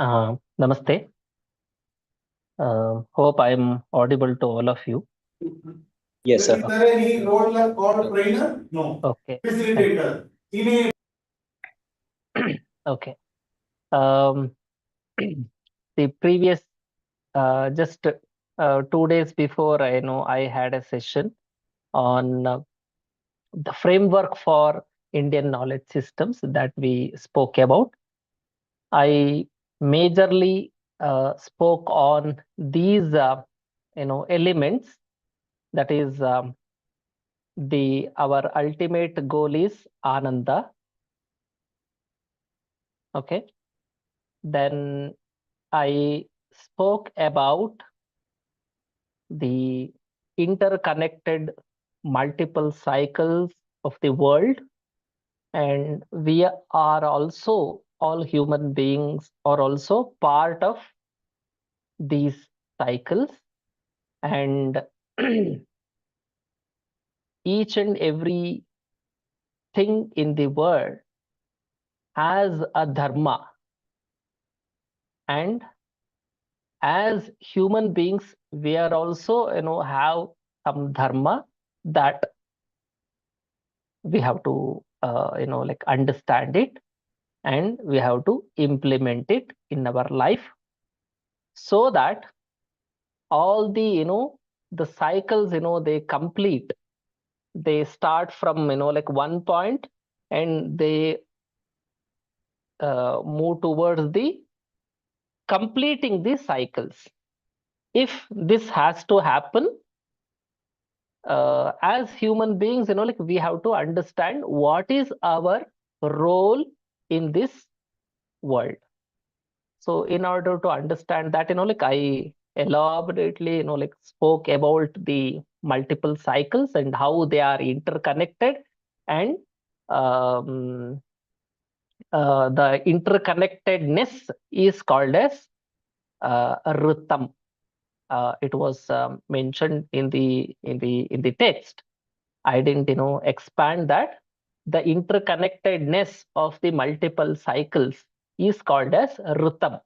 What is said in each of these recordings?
Namaste. Hope I am audible to all of you. Yes, sir. Is there any role or trainer? No. Okay. Facilitator. Okay. Um, the previous, just 2 days before, I had a session on the framework for Indian knowledge systems that we spoke about. I majorly spoke on these, elements. That is, our ultimate goal is Ananda. Okay. Then I spoke about the interconnected multiple cycles of the world, and we are also, all human beings are also part of these cycles, and each and every thing in the world has a dharma, and as human beings we are also have some dharma that we have to understand it, and we have to implement it in our life, so that all the the cycles they complete. They start from one point, and they move towards the completing the cycles. If this has to happen, as human beings, we have to understand what is our role in this world. So in order to understand that, I elaborately, spoke about the multiple cycles and how they are interconnected, and um, the interconnectedness is called as Ritam. It was mentioned in the text. I didn't expand that. The interconnectedness of the multiple cycles is called as Ritam,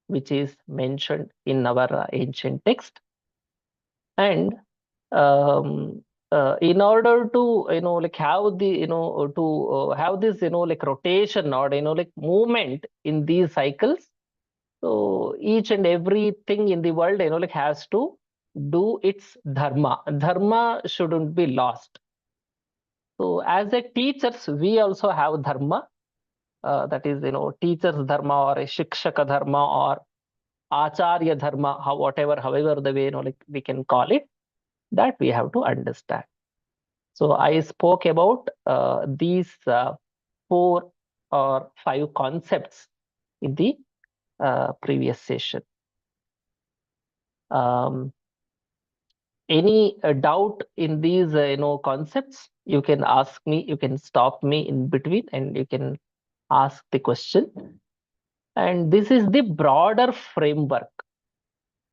which is mentioned in our ancient text. And in order to have the to have this rotation, or movement in these cycles, so each and everything in the world has to do its dharma. Dharma shouldn't be lost. So as a teachers, we also have dharma. That is teachers dharma, or a shikshaka dharma, or acharya dharma, however the way we can call it, that we have to understand. So I spoke about these 4 or 5 concepts in the previous session. Any doubt in these concepts, you can ask me, you can stop me in between, and you can ask the question. And this is the broader framework.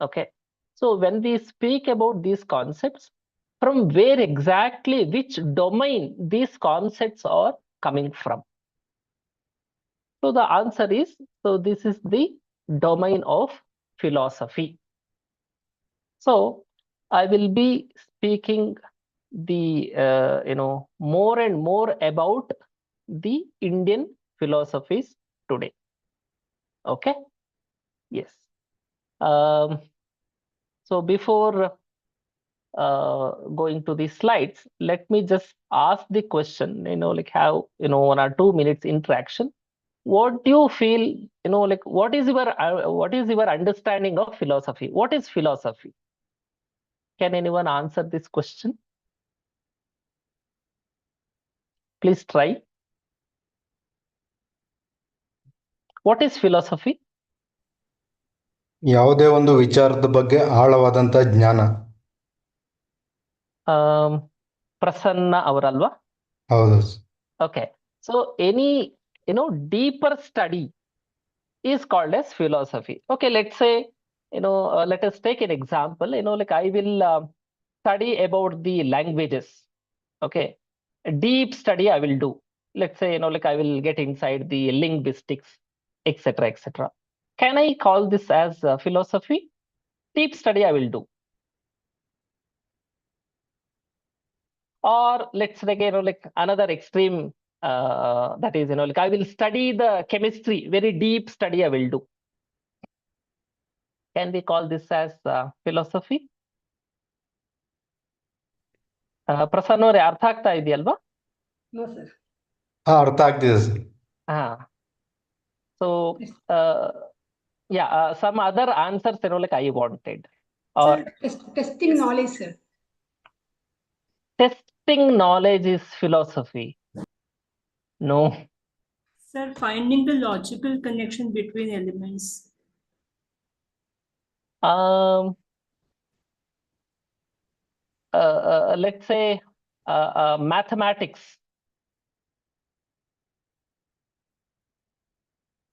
Okay. So when we speak about these concepts, from where exactly, which domain these concepts are coming from? So the answer is, so this is the domain of philosophy. So I will be speaking the more and more about the Indian philosophies today. Okay. Yes. So before going to the slides, let me just ask the question, have 1 or 2 minutes interaction. What do you feel, what is your understanding of philosophy? What is philosophy? Can anyone answer this question? Please try. What is philosophy? ಯಾವುದೇ ಒಂದು ವಿಚಾರದ ಬಗ್ಗೆ ಆಳವಾದಂತ ಜ್ಞಾನ. Prasanna ಅವರಲ್ವಾ? ಹೌದು. Okay. So any deeper study is called as philosophy. Okay, let's say let us take an example. I will study about the languages. Okay, a deep study I will do. Let's say I will get inside the linguistics, etc., etc. can I call this as philosophy? Deep study I will do. Or let's say, like another extreme, that is, like I will study the chemistry, very deep study I will do. Can we call this as philosophy? Prasanna ಅವರೇ ಅರ್ಥ ಆಗ್ತಾ ಇದೆಯಲ್ವಾ? No, sir. ಅರ್ಥ ಆಗ್ತಿದೆ sir. So yeah, some other answers, like I wanted. Or Sir, testing knowledge, sir. Testing knowledge is philosophy. No. Sir, finding the logical connection between elements. Let's say mathematics,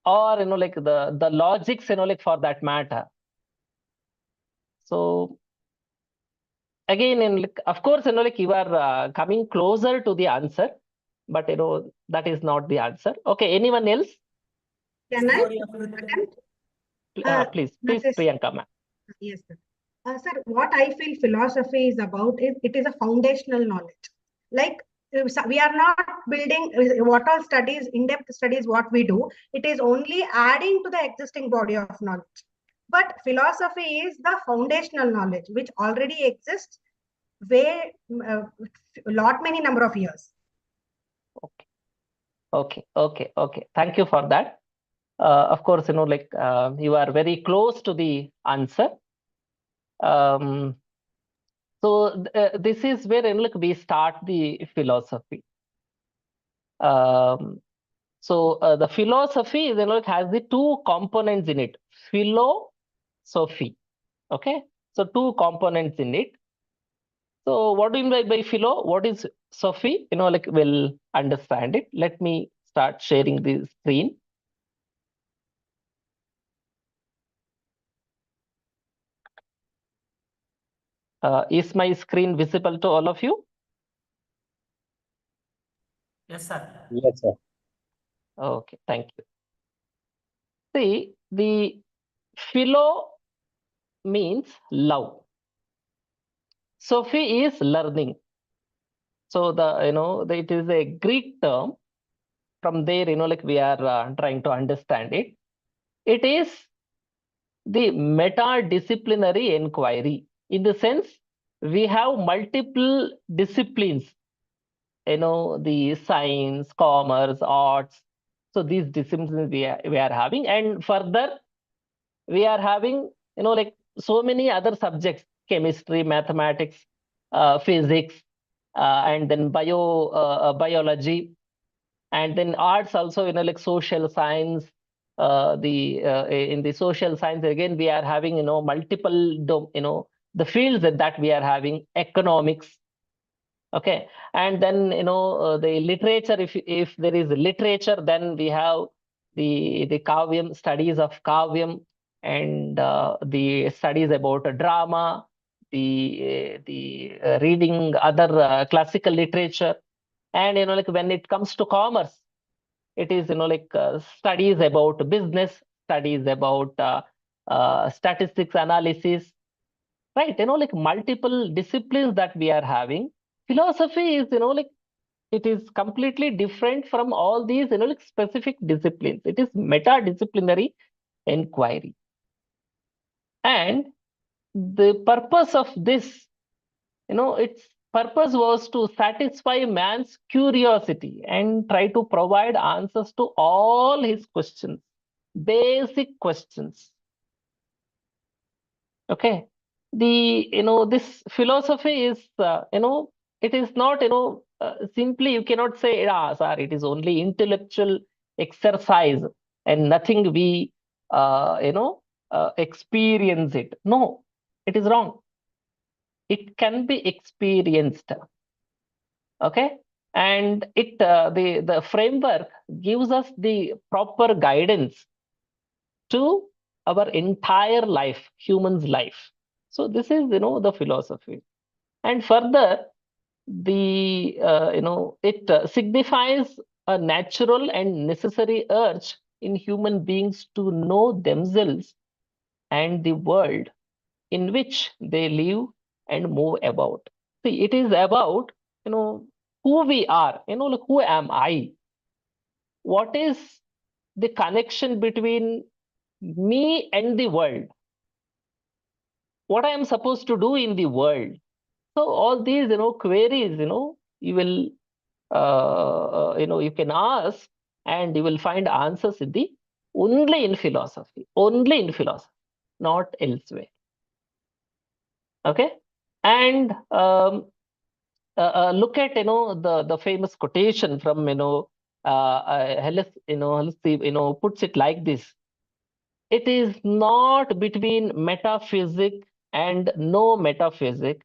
or like the logics, like for that matter. So again, like, of course, like you are coming closer to the answer, but that is not the answer. Okay, anyone else? Can I Sorry, attempt? Please, that is- Priyanka ma'am. Yes, sir. Sir, what I feel philosophy is about is it is a foundational knowledge. Like we are not building what all studies, in-depth studies, what we do. It is only adding to the existing body of knowledge. But philosophy is the foundational knowledge which already exists many number of years. Okay. Thank you for that. Of course, like you are very close to the answer. So this is where like we start the philosophy. So the philosophy is, like has the two components in it. Philosophy. Okay. So two components in it. So what do you mean by philo? What is Sophie? Like we'll understand it. Let me start sharing the screen. Is my screen visible to all of you? Yes, sir. Yes, sir. Okay, thank you. See, the philo means love. Sophie is learning. So it is a Greek term. From there, like we are trying to understand it. It is the meta-disciplinary inquiry. In the sense, we have multiple disciplines, the science, commerce, arts. So these disciplines we are having, and further we are having, like so many other subjects: chemistry, mathematics, physics, and then biology, and then arts also, like social science. In the social science again we are having, multiple the fields that we are having: economics. Okay, and then the literature, if there is literature, then we have the kavyam, studies of kavyam, and the studies about drama, the reading other classical literature. And like when it comes to commerce, it is like studies about business, studies about statistics analysis, right? Like multiple disciplines that we are having. Philosophy is, like it is completely different from all these, like specific disciplines. It is meta-disciplinary inquiry. And the purpose of this, its purpose was to satisfy man's curiosity and try to provide answers to all his questions, basic questions. Okay. This philosophy is, it is not, simply you cannot say, sir, it is only intellectual exercise and nothing we, experience it. No, it is wrong. It can be experienced. Okay. And it, the framework gives us the proper guidance to our entire life, human's life. So this is, the philosophy. And further, the, it signifies a natural and necessary urge in human beings to know themselves and the world in which they live and move about. See, it is about, who we are, like who am I? What is the connection between me and the world? What I am supposed to do in the world? So all these, queries, you will, you can ask and you will find answers in the only in philosophy, not elsewhere. Okay, and look at the famous quotation from Hellas, puts it like this: it is not between metaphysic and no metaphysic.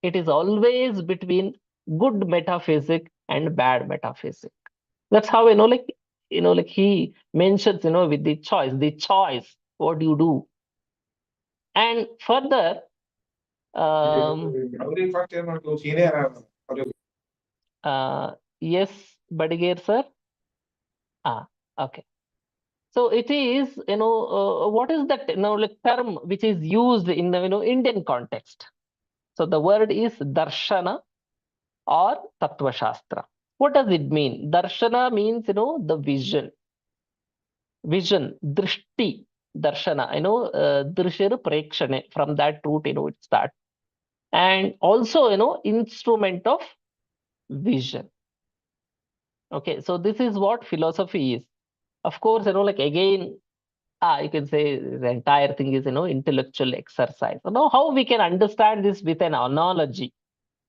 It is always between good metaphysic and bad metaphysic. That's how like he mentions with the choice. What do you do? And further, yes, Badiger sir. Okay. So it is, what is that, like term which is used in the, Indian context? So the word is darshana or tattva shastra. What does it mean? Darshana means, the vision, drishti, darshana, drishir prekshane. From that root, it's that. And also, instrument of vision. Okay, so this is what philosophy is. Of course, like again, you can say the entire thing is, intellectual exercise. So now how we can understand this with an analogy?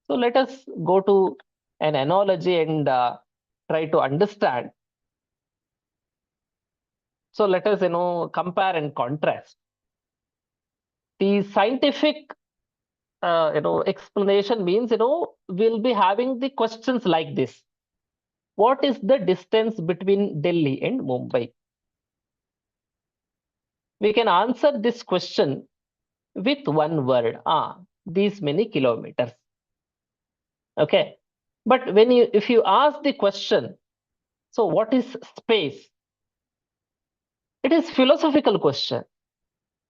So let us go to an analogy and try to understand. So let us, compare and contrast. The scientific, explanation means, we'll be having the questions like this. What is the distance between Delhi and Mumbai? We can answer this question with one word, these many kilometers. Okay, but if you ask the question, so what is space? It is philosophical question.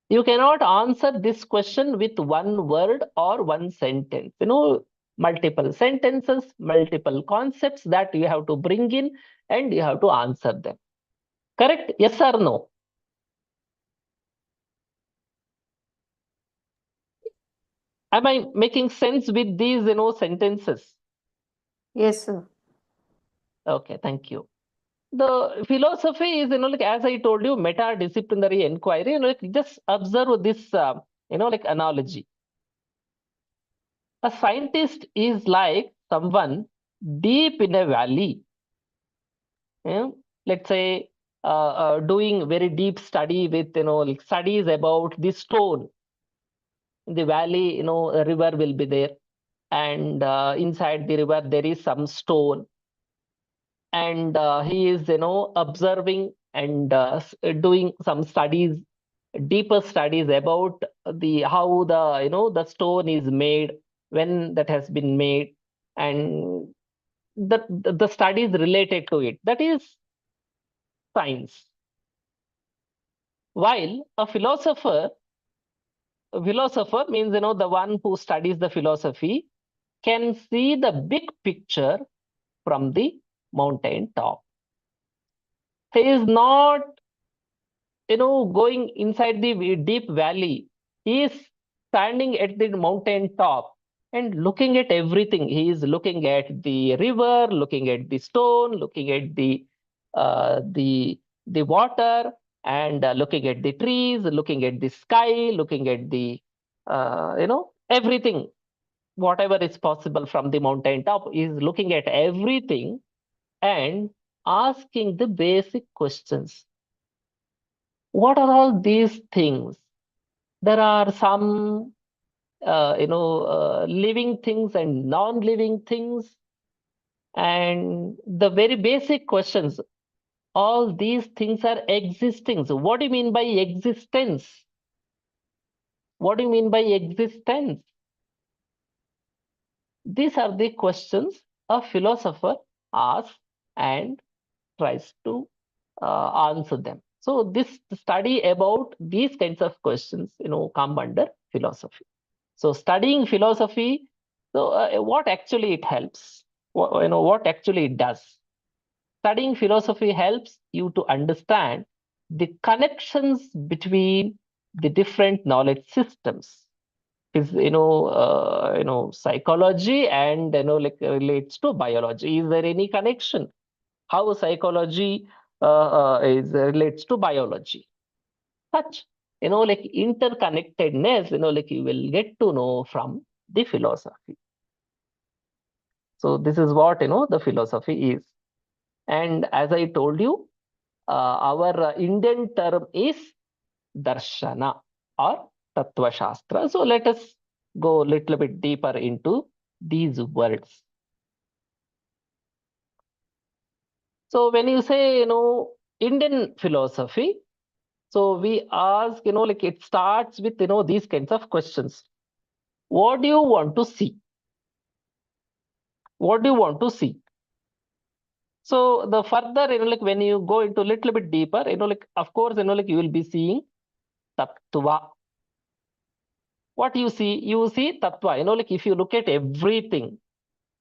You cannot answer this question with one word or one sentence. Multiple sentences, multiple concepts that you have to bring in and you have to answer them. Correct? Yes or no? Am I making sense with these, sentences? Yes, sir. Okay, thank you. The philosophy is, like as I told you, meta-disciplinary inquiry. Like just observe this, like analogy. A scientist is like someone deep in a valley. Let's say doing very deep study with, like studies about the stone. In the valley, a river will be there, and inside the river there is some stone, and he is, observing and doing some studies, deeper studies about the how the the stone is made, when that has been made, and the studies related to it. That is science. While a philosopher means, the one who studies the philosophy can see the big picture from the mountain top. He is not, going inside the deep valley. He is standing at the mountain top and looking at everything. He is looking at the river, looking at the stone, looking at the water, and looking at the trees, looking at the sky, looking at the everything, whatever is possible from the mountain top. Is looking at everything and asking the basic questions. What are all these things? There are some, living things and non-living things. And the very basic questions, all these things are existing. So what do you mean by existence? What do you mean by existence? These are the questions a philosopher asks and tries to answer them. So this study about these kinds of questions, come under philosophy. So studying philosophy, so what actually it helps? What actually it does? Studying philosophy helps you to understand the connections between the different knowledge systems. Is psychology and like relates to biology. Is there any connection? How psychology is relates to biology? Such like interconnectedness, like you will get to know from the philosophy. So this is what the philosophy is. And as I told you, our Indian term is darshana or tattva shastra. So let us go a little bit deeper into these words. So when you say Indian philosophy, so we ask like it starts with these kinds of questions. What do you want to see? What do you want to see? So the further like when you go into a little bit deeper, like of course like you will be seeing tattva. What you see? You see tattva. Like if you look at everything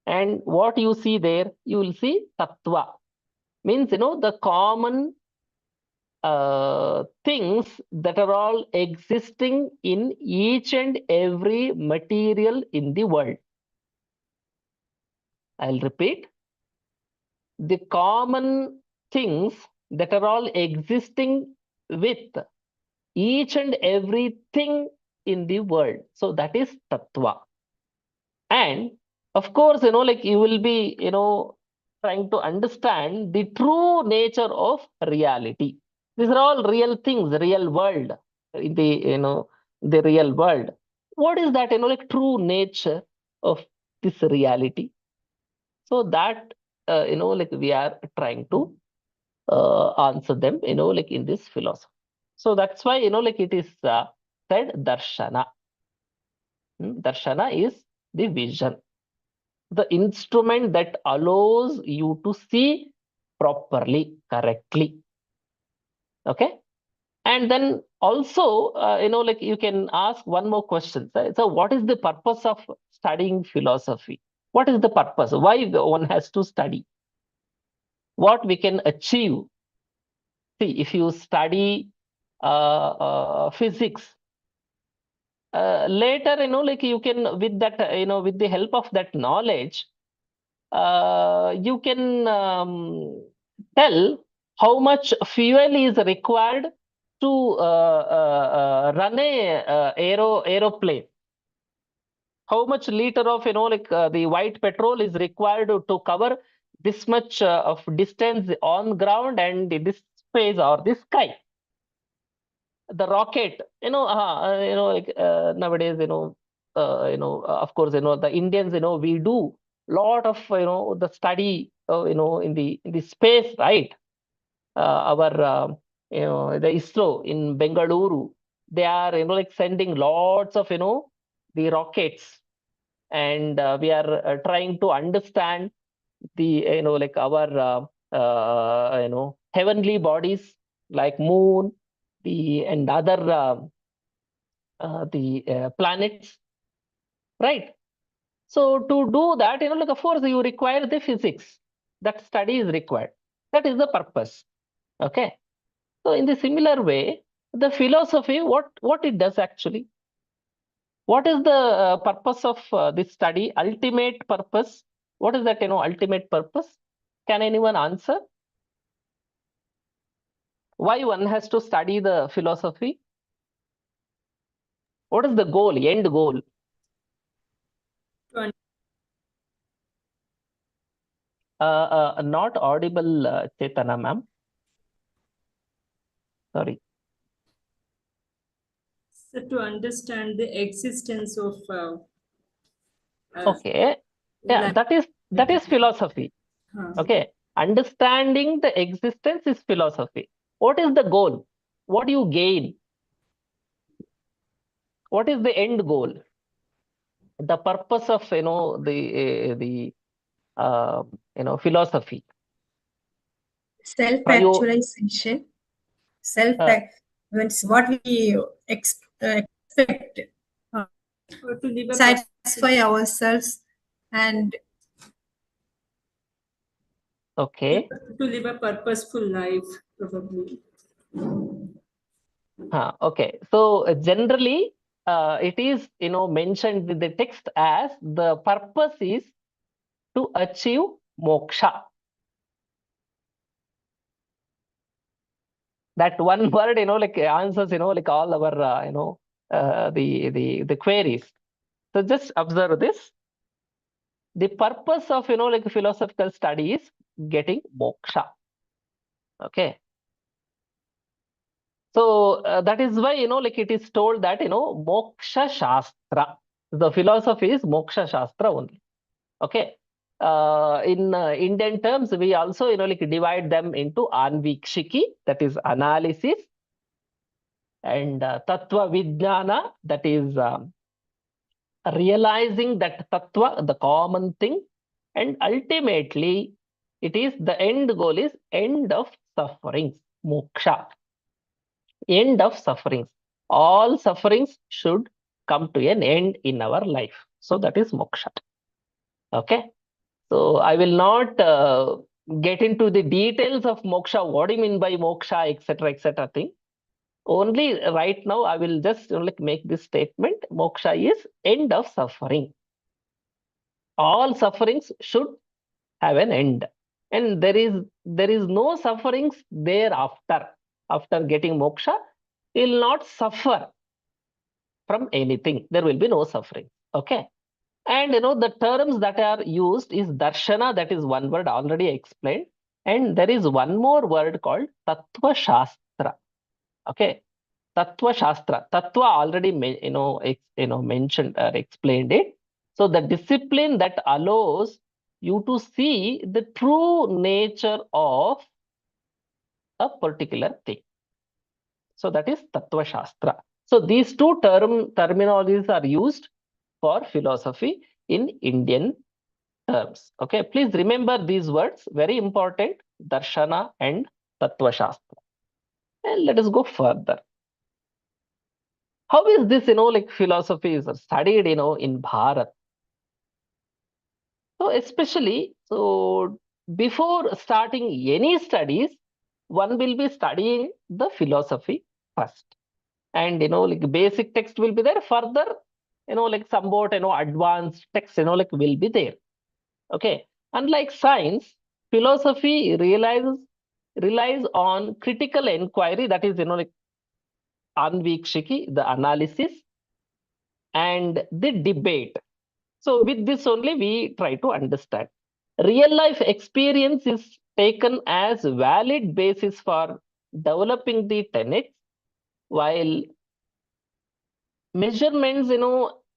and what you see there, you will see tattva. Means the common things that are all existing in each and every material in the world. I'll repeat. The common things that are all existing with each and everything in the world. So that is tattva. And of course, like you will be, trying to understand the true nature of reality. These are all real things, real world, in the, the real world. What is that, like true nature of this reality? So that, like we are trying to answer them, like in this philosophy. So that's why, like it is said darshana. Darshana is the vision, the instrument that allows you to see properly, correctly. Okay. And then also, like you can ask one more question. So what is the purpose of studying philosophy? What is the purpose? Why one has to study? What we can achieve? See, if you study physics, later, like you can, with that, with the help of that knowledge, you can tell how much fuel is required to run a aeroplane. How much liter of like the white petrol is required to cover this much of distance on ground and this space or this sky. The rocket, like nowadays, of course, the Indians, we do lot of, the study, in the space, right? Our, the ISRO in Bengaluru, they are, like sending lots of, the rockets, and we are trying to understand the, like our, heavenly bodies like moon, and other the planets, right? So to do that, like of course you require the physics. That study is required. That is the purpose. Okay. So in the similar way, the philosophy, what it does actually? What is the purpose of this study? Ultimate purpose. What is that? Ultimate purpose. Can anyone answer? Why one has to study the philosophy? What is the goal? End goal? Not audible, Chetana ma'am. Sorry. So to understand the existence of Okay. Yeah, that is philosophy. Okay. Understanding the existence is philosophy. What is the goal? What do you gain? What is the end goal? The purpose of the philosophy. Self-actualization. self means what we expect, Or to live a satisfy ourselves, and Okay. to live a purposeful life, probably. Okay. So generally, it is mentioned in the text as the purpose is to achieve moksha. That one word, like answers, like all our, the queries. So just observe this. The purpose of, like philosophical study is getting moksha. Okay. So that is why, like it is told that, moksha shastra. The philosophy is moksha shastra only. Okay. In Indian terms, we also, like divide them into anvikshiki, that is analysis, and tattva vijnana, that is realizing that tattva, the common thing, and ultimately, it is the end goal is end of sufferings, moksha, end of sufferings. All sufferings should come to an end in our life. So that is moksha. Okay. So I will not get into the details of moksha. What do you mean by moksha, etc., thing. Only right now I will just like make this statement. Moksha is end of suffering. All sufferings should have an end, and there is no sufferings thereafter. After getting moksha, you will not suffer from anything. There will be no suffering. Okay. And the terms that are used is darshana, that is one word already explained. And there is one more word called tattva shastra. Okay. Tattva shastra. Tattva already mentioned or explained it. So the discipline that allows you to see the true nature of a particular thing. So that is tattva shastra. So these two terminologies are used for philosophy in Indian terms. Okay, please remember these words, very important, darshana and tattva shastra. And let us go further. How is this, like philosophy is studied, in Bharat? So especially, so before starting any studies, one will be studying the philosophy first. And, like basic text will be there. Further, like somewhat, advanced text, like will be there. Okay. Unlike science, philosophy relies on critical inquiry, that is, like anvikshiki, the analysis, and the debate. So with this only we try to understand. Real life experience is taken as valid basis for developing the tenets, while measurements,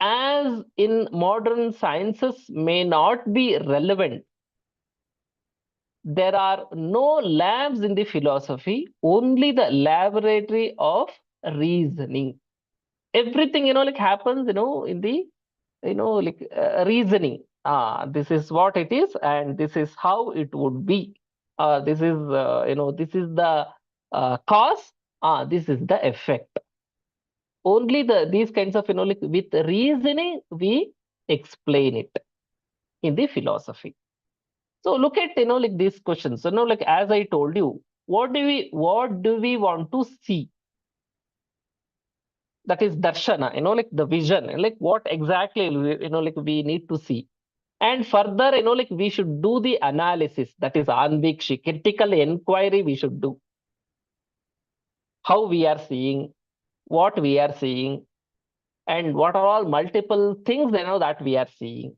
as in modern sciences may not be relevant. There are no labs in the philosophy, only the laboratory of reasoning. Everything, like happens, in the, like reasoning. This is what it is, and this is how it would be. This is, this is the cause. This is the effect. Only these kinds of, like with reasoning, we explain it in the philosophy. So look at, like these questions. So, like as I told you, what do we want to see? That is darshana, like the vision, like what exactly, like we need to see. And further, like we should do the analysis, that is anvikshi, critical inquiry we should do. How we are seeing, what we are seeing, and what are all multiple things, that we are seeing.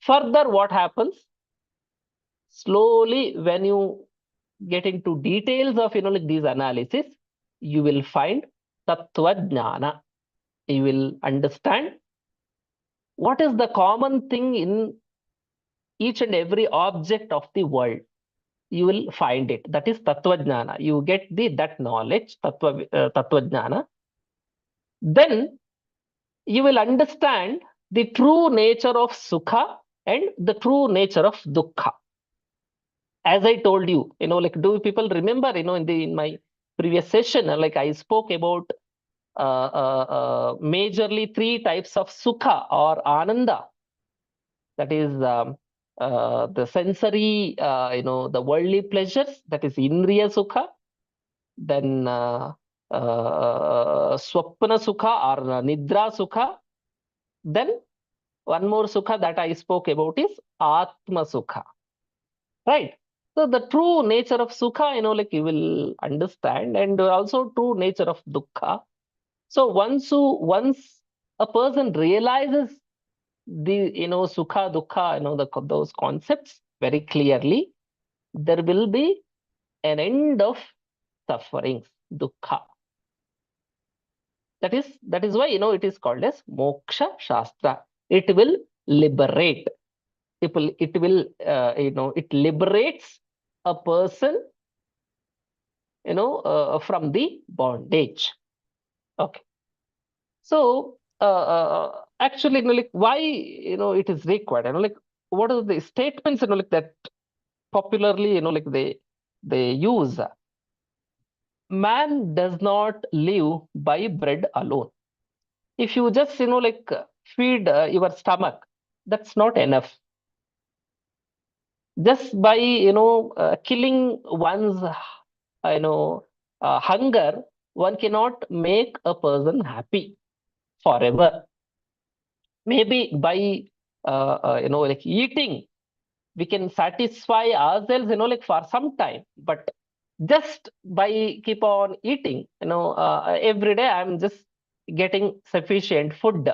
Further, what happens? Slowly, when you get into details of, like these analysis, you will find tattva jnana. You will understand what is the common thing in each and every object of the world. You will find it. That is tattva jnana. You get that knowledge, tattva jnana. Then you will understand the true nature of sukha and the true nature of dukkha. As I told you, like do people remember, in my previous session, like I spoke about majorly 3 types of sukha or ananda. That is the sensory, the worldly pleasures, that is indriya sukha. Then swapna sukha or nidra sukha. Then one more sukha that I spoke about is atma sukha. Right? So the true nature of sukha, like you will understand, and also true nature of dukkha. So once a person realizes the sukha, dukkha, those concepts very clearly, there will be an end of sufferings, dukkha. That is why it is called as moksha shastra. It will liberate. It will it liberates a person from the bondage. Okay. So actually, like why it is required? Like what are the statements like that popularly like they use? Man does not live by bread alone. If you just like feed your stomach, that's not enough. Just by killing one's hunger, one cannot make a person happy forever. Maybe by like eating, we can satisfy ourselves like for some time, but just by keep on eating every day I'm just getting sufficient food.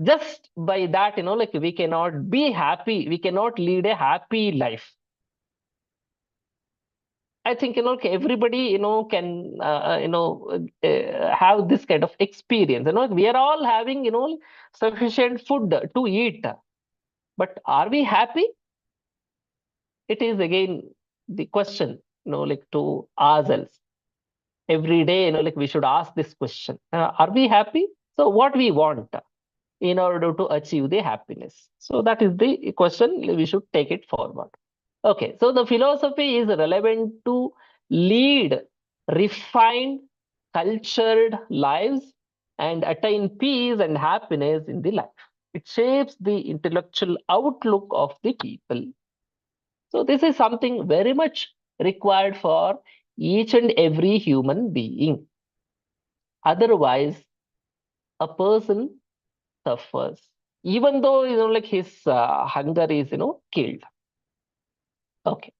Just by that like we cannot be happy, we cannot lead a happy life. I think everybody can have this kind of experience. We are all having sufficient food to eat, but are we happy? It is again the question like to ourselves every day. Like we should ask this question: are we happy? So what we want in order to achieve the happiness? So that is the question. We should take it forward. Okay, so the philosophy is relevant to lead refined, cultured lives and attain peace and happiness in the life. It shapes the intellectual outlook of the people. So this is something very much required for each and every human being. Otherwise, a person suffers, even though like his hunger is killed. Okay.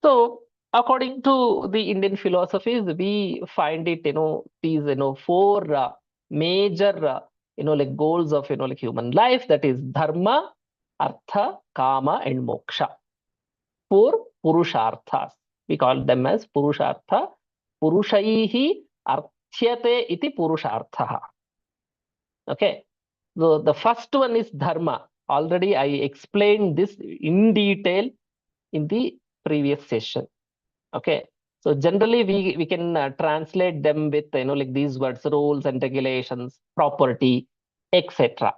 So according to the Indian philosophies, we find it, these, 4 major, like goals of, like human life, that is dharma, artha, kama, and moksha. 4 purusharthas. We call them as purushartha. Purushaihi arthyate iti purushartha. Okay. So the first one is dharma. Already I explained this in detail in the previous session. Okay, so generally we can translate them with like these words: rules and regulations, property, etc.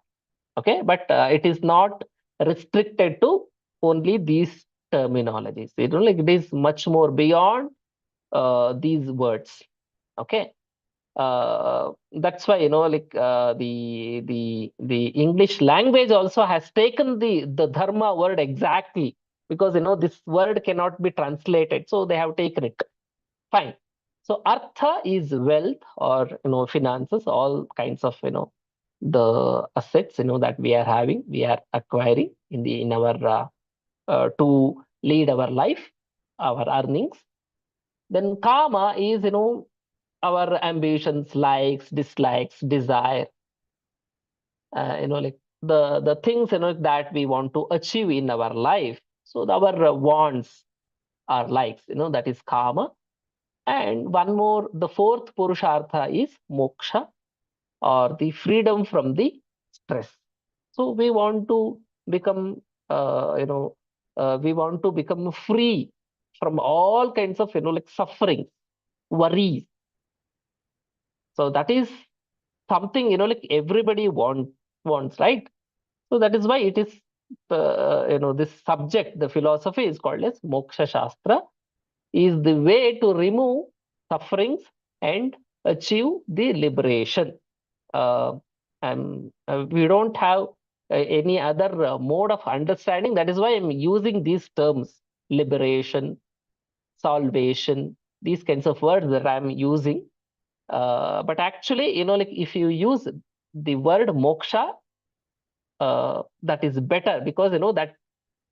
Okay, but it is not restricted to only these terminologies. Like it is much more beyond these words. Okay, that's why like the English language also has taken the dharma word exactly, because this word cannot be translated, so they have taken it. Fine. So artha is wealth or finances, all kinds of the assets that we are having, we are acquiring in our to lead our life, our earnings. Then kama is our ambitions, likes, dislikes, desire, like the things that we want to achieve in our life. So our wants are likes, that is kama. And one more, the 4th purushartha is moksha, or the freedom from the stress. So we want to become we want to become free from all kinds of like suffering, worries. So that is something like everybody wants, right? So that is why it is this subject, the philosophy is called as moksha shastra, is the way to remove sufferings and achieve the liberation. We don't have any other mode of understanding. That is why I'm using these terms: liberation, salvation, these kinds of words that I'm using. But actually, like if you use the word moksha, that is better, because that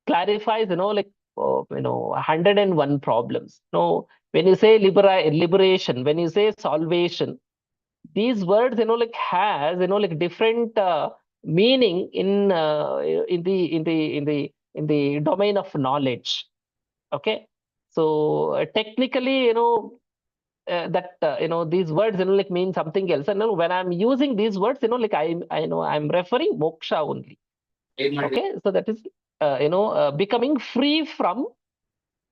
clarifies like 101 problems. When you say liberation, when you say salvation, these words like has like different meaning in the domain of knowledge. Okay, so technically that these words like mean something else, and when I'm using these words like I'm referring moksha only. Okay, so that is becoming free from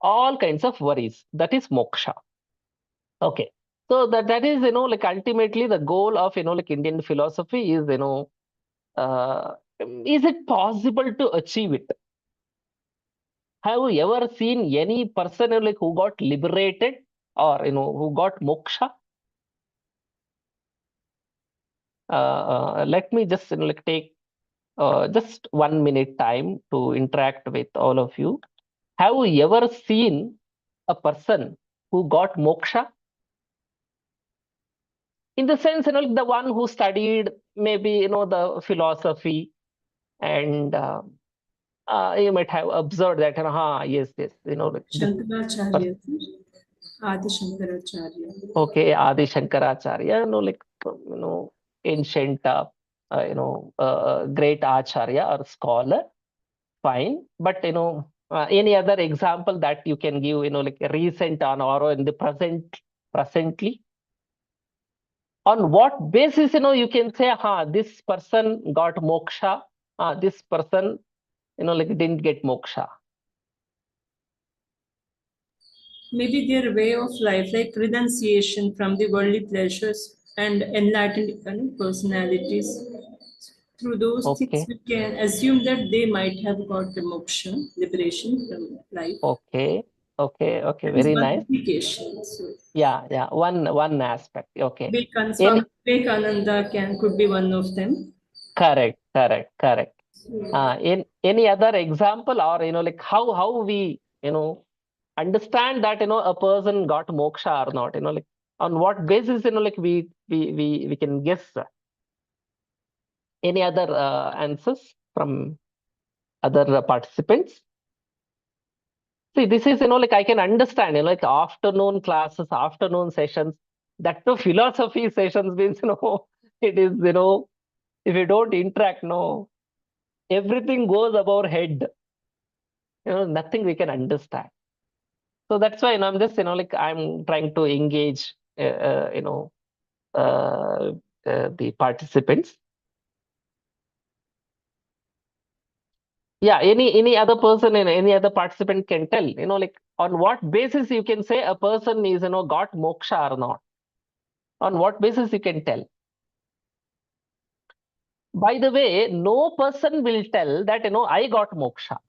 all kinds of worries. That is moksha. Okay, so that is like ultimately the goal of like Indian philosophy is is it possible to achieve it? Have you ever seen any person like who got liberated or who got moksha? Let me just like take just 1 minute time to interact with all of you. Have you ever seen a person who got moksha? In the sense, like the one who studied maybe the philosophy, and you might have observed that yes, like this Shankaracharya, Adi Shankaracharya. okay, Adi Shankaracharya, like ancient great acharya or scholar, fine. But any other example that you can give, like recent or in the presently, on what basis you can say this person got moksha, this person like didn't get moksha? Maybe their way of life, like renunciation from the worldly pleasures and enlightened personalities. Through those things, Okay, we can assume that they might have got the moksha, liberation from life. okay, okay, That is very one nice. implication. So, Yeah, one aspect. Okay, Swami any Vivekananda could be one of them. correct. So, In any other example, or like how we understand that a person got moksha or not, like on what basis like we can guess? Any other answers from other participants? See, this is like I can understand like afternoon classes, afternoon sessions, that the philosophy sessions means it is if you don't interact, everything goes above our head, nothing we can understand. So that's why I'm just like I'm trying to engage the participants. Yeah, any other person and any other participant can tell like on what basis you can say a person is got moksha or not? On what basis you can tell? By the way, no person will tell that I got moksha.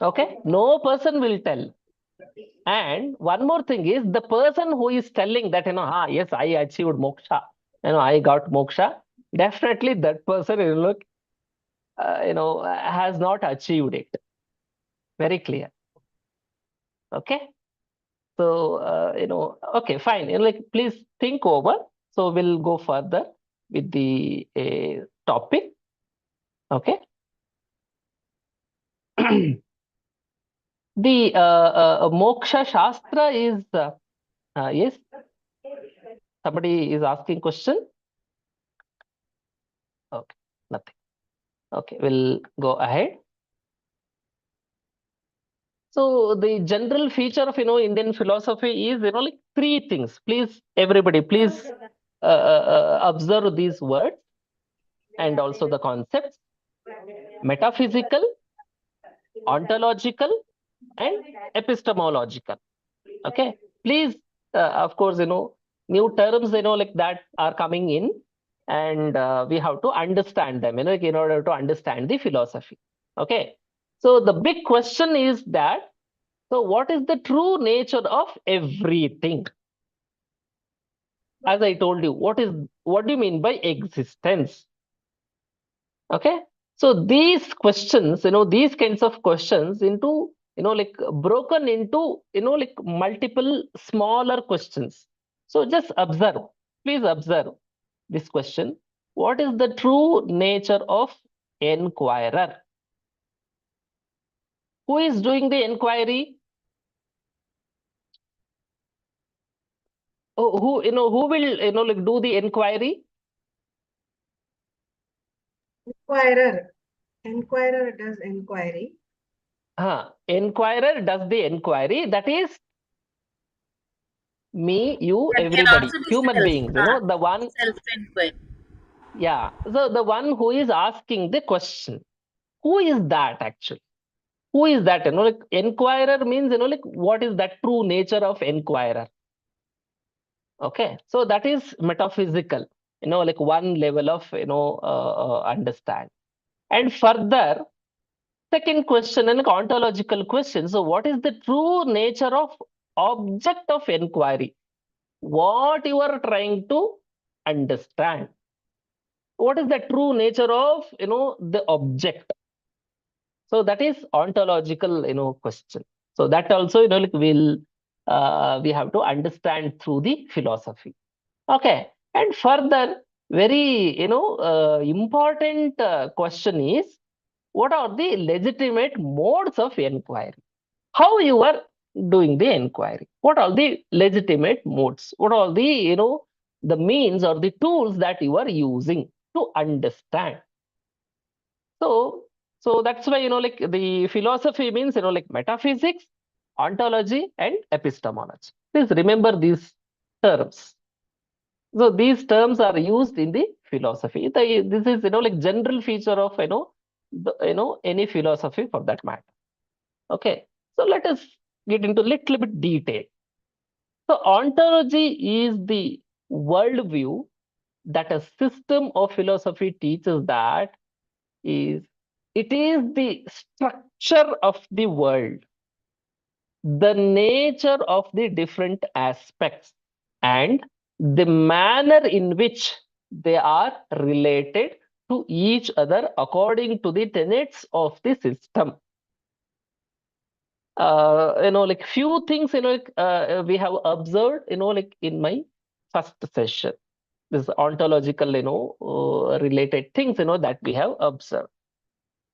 Okay, no person will tell. And one more thing is, the person who is telling that yes, I achieved moksha, I got moksha, definitely that person look has not achieved it. Very clear. Okay, so okay, fine, like please think over. So we'll go further with the topic. Okay. The moksha shastra is yes, somebody is asking question. Okay, nothing. Okay, we'll go ahead. So the general feature of Indian philosophy is like three things. Please, everybody, please observe these words and also the concepts: metaphysical, ontological, and epistemological. Okay, please, of course, new terms like that are coming in, and we have to understand them like, in order to understand the philosophy. Okay, so the big question is that So what is the true nature of everything? As I told you, what do you mean by existence? Okay. So these questions, these kinds of questions into, like broken into, like multiple smaller questions. So just observe, please observe this question. What is the true nature of inquirer? Who is doing the inquiry? Oh, who will, like do the inquiry? Inquirer does inquiry. Inquirer does the inquiry. That is me, you, That can everybody, also be human self, beings, the one, self-inquiry. yeah. So the one who is asking the question, who is that actually? Who is that? Like inquirer means, like what is that true nature of inquirer? Okay. So that is metaphysical, like one level of, understand. And further, second question, like ontological question. So what is the true nature of object of inquiry? What you are trying to understand? What is the true nature of, the object? So that is ontological, question. So that also, like we have to understand through the philosophy. Okay. And further, very, important question is, what are the legitimate modes of inquiry? How you are doing the inquiry? What are the legitimate modes? What are the, the means or the tools that you are using to understand? So that's why, like the philosophy means, like metaphysics, ontology, and epistemology. Please remember these terms. So these terms are used in the philosophy. This is, like general feature of, any philosophy for that matter. Okay. So let us get into little bit detail. So ontology is the worldview that a system of philosophy teaches that is it is the structure of the world, the nature of the different aspects, and the manner in which they are related to each other according to the tenets of the system. Like few things, like we have observed, like in my first session, this ontological, related things, that we have observed.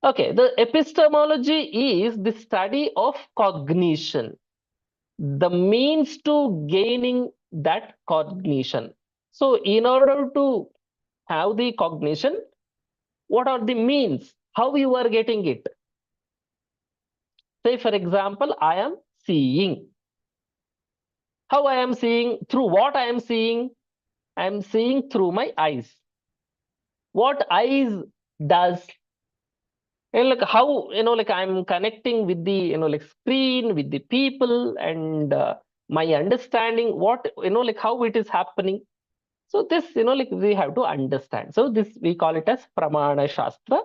Okay, the epistemology is the study of cognition, the means to gaining that cognition. So in order to have the cognition, what are the means? How you are getting it? Say, for example, I am seeing. How I am seeing? Through what I am seeing? I am seeing through my eyes. What eyes does? And like how, like I'm connecting with the, like screen, with the people, and my understanding what, like how it is happening. So this, like we have to understand. So this we call it as Pramana Shastra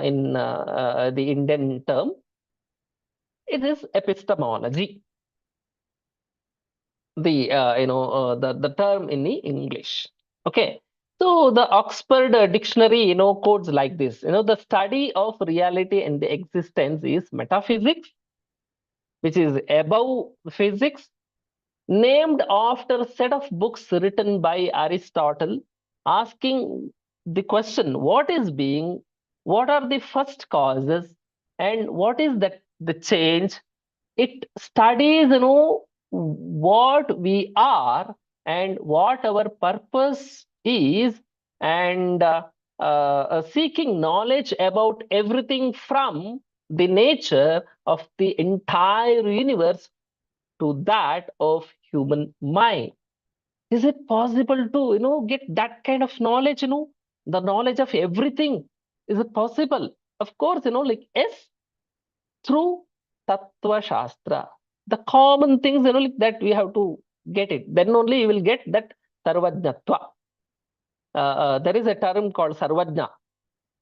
in the Indian term. It is epistemology. The the term in the English. Okay. So the Oxford Dictionary, codes like this. The study of reality and the existence is metaphysics, which is above physics, named after a set of books written by Aristotle, asking the question: what is being? What are the first causes? And what is the change? It studies, what we are and what our purpose is, and seeking knowledge about everything from the nature of the entire universe to that of human mind. Is it possible to, get that kind of knowledge, the knowledge of everything? Is it possible? Of course, like yes, through Tattva Shastra. The common things, like that we have to get it. Then only you will get that Sarvajnatva. There is a term called Sarvajna.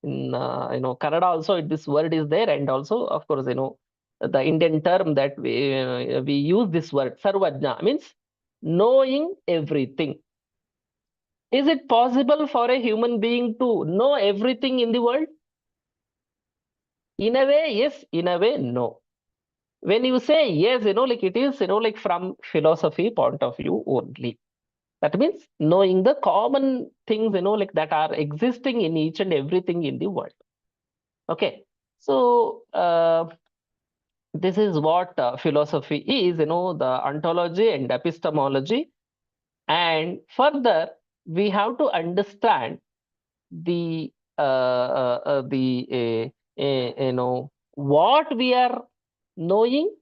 In Kannada also this word is there, and also of course the Indian term that we use this word, sarvajna, means knowing everything. Is it possible for a human being to know everything in the world? In a way, yes. In a way, no. When you say yes, like it is, like from philosophy point of view only. That means knowing the common things, like that are existing in each and everything in the world. Okay. So, this is what philosophy is, the ontology and epistemology. And further, we have to understand the what we are knowing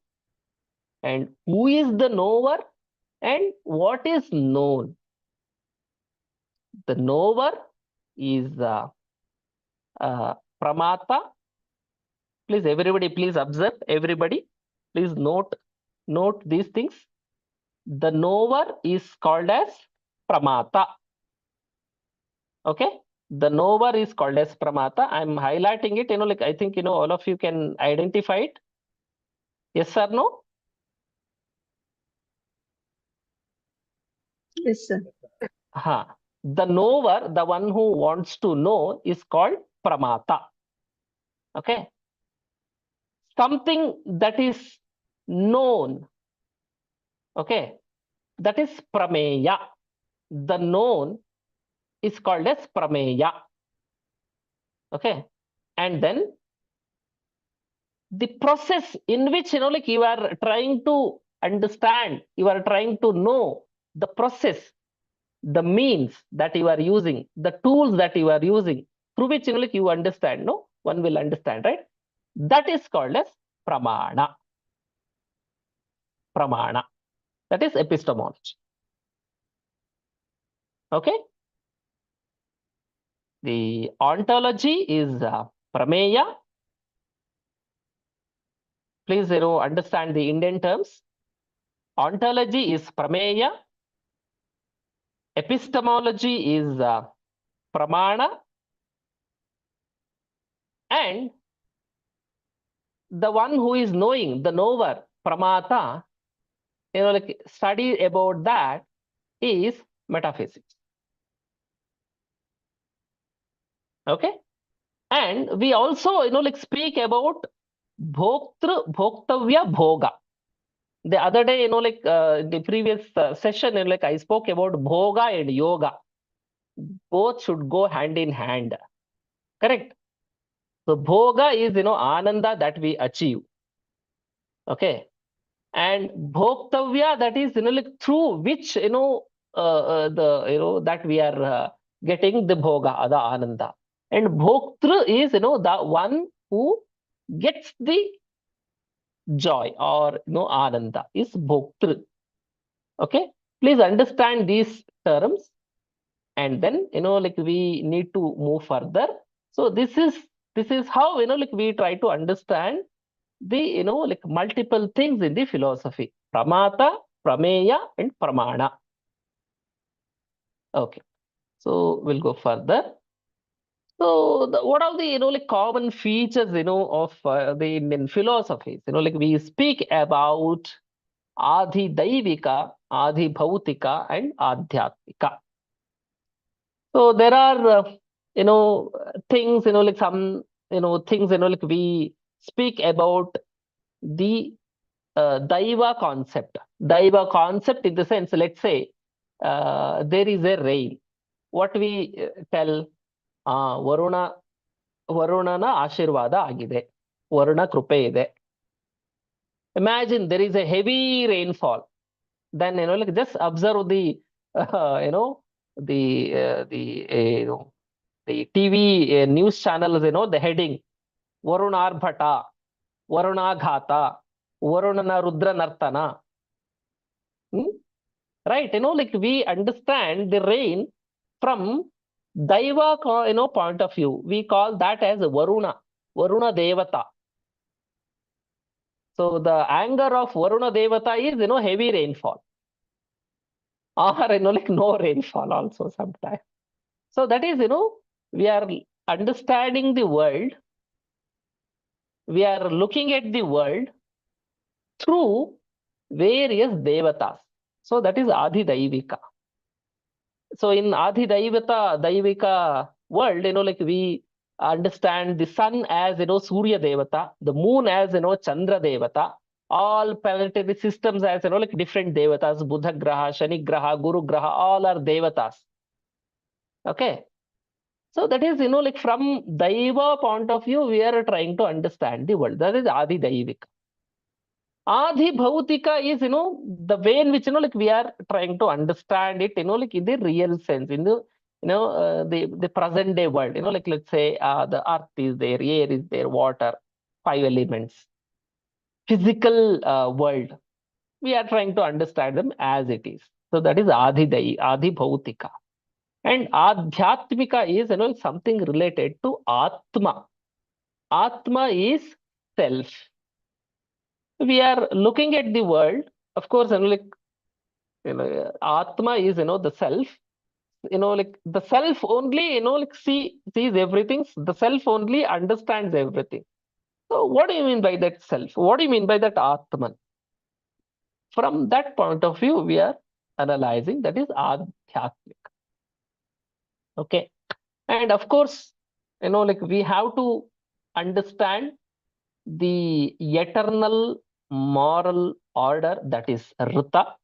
and who is the knower and what is known. The knower is pramata. Please, everybody, please observe. Everybody, please note these things. The knower is called as pramata. Okay, the knower is called as pramata. I'm highlighting it. Like I think all of you can identify it. Yes or no? Yes, sir. The knower, the one who wants to know, is called pramata. Okay. Something that is known. Okay. That is prameya. The known is called as prameya. Okay. And then the process in which, like you are trying to understand, you are trying to know the process, the means that you are using, the tools that you are using, through which, like you understand, no? One will understand, right? That is called as pramana. Pramana. That is epistemology. Okay. The ontology is prameya. Please, understand the Indian terms. Ontology is prameya. Epistemology is pramana. And the one who is knowing, the knower, pramata, like study about that is metaphysics. Okay. And we also, like speak about bhoktru, bhoktavya, bhoga. The other day, like the previous session, like I spoke about bhoga and yoga. Both should go hand in hand. Correct. So bhoga is, ananda that we achieve. Okay. And bhoktavya, that is, like through which, that we are getting the bhoga, the ananda. And bhoktru is, the one who gets the joy or, ananda is bhoktru. Okay. Please understand these terms. And then, like we need to move further. So this is how, like we try to understand the, like multiple things in the philosophy. Pramata, prameya, and pramana. Okay. So we'll go further. So what are the, like common features, of the Indian philosophies? Like we speak about Adi Daivika, Adi Bhautika, and Adhyatmika. So there are, things, like some, things, like we speak about the Daiva concept. Daiva concept in the sense, let's say, there is a rain. What we tell, Varunana Ashirvada agide. Varuna Krupe ide. Imagine there is a heavy rainfall. Then, like just observe the, the TV news channels, the heading, Varunar Bhata, Varuna Ghata, Varunana Rudra Nartana. Right, like we understand the rain from Daiva, point of view. We call that as Varuna, Varuna Devata. So the anger of Varuna Devata is, heavy rainfall. Or, like no rainfall also sometimes. So that is, we are understanding the world. We are looking at the world through various devatas. So that is Adhidaivika. So in Daivika world, like we understand the sun as, Surya Devata, the moon as, Chandra Devata, all planetary systems as, like different devatas, Buddha Graha, Shani Graha, Guru Graha, all are devatas. Okay. So that is, like from Daiva point of view, we are trying to understand the world. That is Adi Daivika. Adi Bhautika is, the way in which, like we are trying to understand it, like in the real sense, in the, the present day world, like let's say the earth is there, air is there, water, 5 elements, physical world. We are trying to understand them as it is. So that is Adi Bhautika. And Adhyatmika is, something related to Atma. Atma is self. We are looking at the world, of course, like, Atma is, the self. Like the self only, like sees everything. The self only understands everything. So what do you mean by that self? What do you mean by that Atman? From that point of view, we are analyzing, that is Adhyatmika. Okay. And of course, like we have to understand the eternal moral order, that is Rita.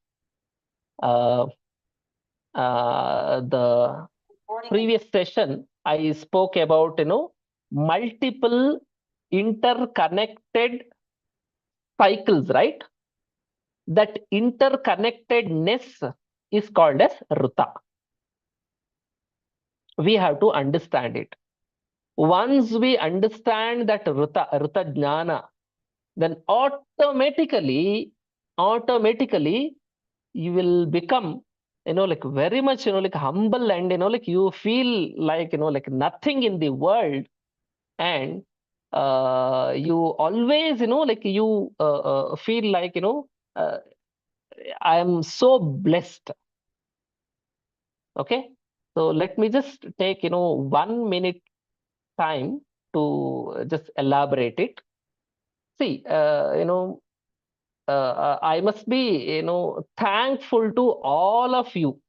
The previous session, I spoke about, multiple interconnected cycles, right? That interconnectedness is called as Rita. We have to understand it. Once we understand that Rita Jnana, then automatically you will become, like very much, like humble, and, like you feel like, like nothing in the world. And you always, like you feel like, I am so blessed. Okay. So let me just take, 1 minute time to just elaborate it. See, I must be, thankful to all of you.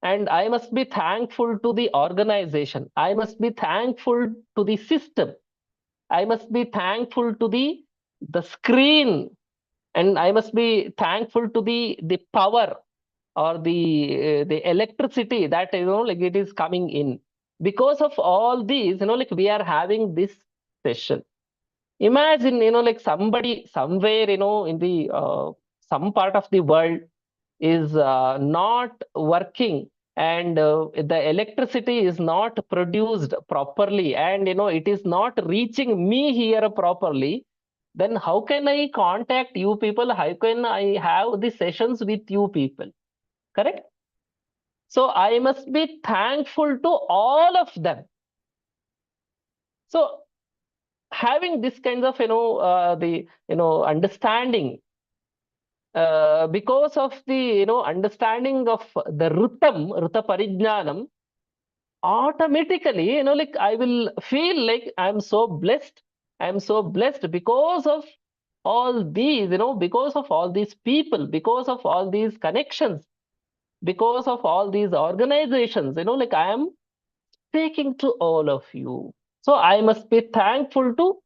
And I must be thankful to the organization. I must be thankful to the system. I must be thankful to the screen. And I must be thankful to the power or the electricity that, like it is coming in. Because of all these, like we are having this session. Imagine, like somebody somewhere, in the some part of the world is not working, and the electricity is not produced properly, and it is not reaching me here properly. Then how can I contact you people? How can I have the sessions with you people? Correct? So I must be thankful to all of them. So having this kinds of, the, understanding, because of the, understanding of the Rita Parijnanam, automatically, like I will feel like I'm so blessed. I'm so blessed because of all these, because of all these people, because of all these connections, because of all these organizations, like I am speaking to all of you. So I must be thankful to